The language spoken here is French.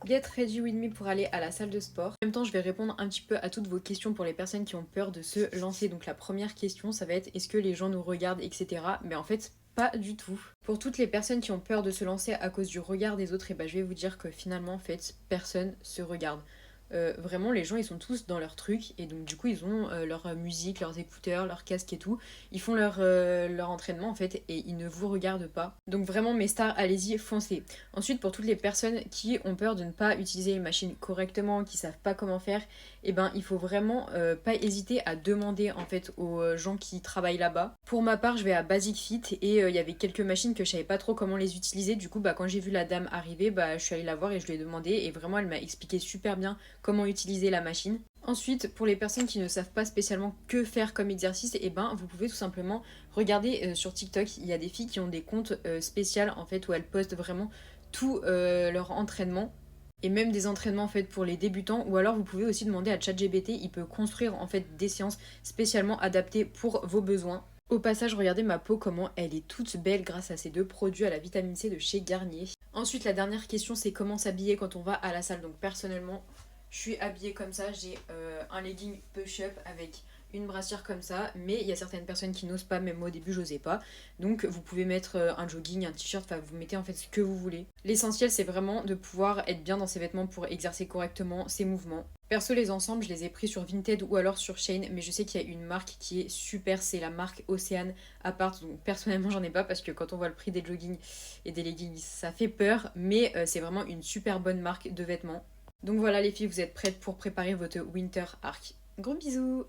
Get ready with me pour aller à la salle de sport. En même temps, je vais répondre un petit peu à toutes vos questions pour les personnes qui ont peur de se lancer. Donc la première question, ça va être est-ce que les gens nous regardent, etc. Mais en fait, pas du tout. Pour toutes les personnes qui ont peur de se lancer à cause du regard des autres, et bah, je vais vous dire que finalement, en fait, personne se regarde. Vraiment, les gens ils sont tous dans leur truc et donc du coup ils ont leur musique, leurs écouteurs, leur casque et tout. Ils font leur entraînement en fait et ils ne vous regardent pas. Donc vraiment mes stars, allez-y, foncez. Ensuite pour toutes les personnes qui ont peur de ne pas utiliser les machines correctement, qui savent pas comment faire, et ben il faut vraiment pas hésiter à demander en fait aux gens qui travaillent là-bas. Pour ma part je vais à Basic Fit et il y avait quelques machines que je savais pas trop comment les utiliser. Du coup bah quand j'ai vu la dame arriver, bah je suis allée la voir et je lui ai demandé et vraiment elle m'a expliqué super bien comment utiliser la machine. Ensuite, pour les personnes qui ne savent pas spécialement que faire comme exercice, et ben vous pouvez tout simplement regarder sur TikTok, il y a des filles qui ont des comptes spéciaux en fait où elles postent vraiment tout leur entraînement et même des entraînements en fait pour les débutants ou alors vous pouvez aussi demander à ChatGPT, il peut construire en fait des séances spécialement adaptées pour vos besoins. Au passage, regardez ma peau comment elle est toute belle grâce à ces deux produits à la vitamine C de chez Garnier. Ensuite, la dernière question, c'est comment s'habiller quand on va à la salle. Donc personnellement, je suis habillée comme ça, j'ai un legging push-up avec une brassière comme ça, mais il y a certaines personnes qui n'osent pas, même moi au début j'osais pas. Donc vous pouvez mettre un jogging, un t-shirt, enfin vous mettez en fait ce que vous voulez. L'essentiel c'est vraiment de pouvoir être bien dans ses vêtements pour exercer correctement ses mouvements. Perso les ensembles je les ai pris sur Vinted ou alors sur Shein, mais je sais qu'il y a une marque qui est super, c'est la marque Océane Apart. Donc personnellement j'en ai pas parce que quand on voit le prix des joggings et des leggings ça fait peur, mais c'est vraiment une super bonne marque de vêtements. Donc voilà les filles, vous êtes prêtes pour préparer votre Winter Arc. Gros bisous!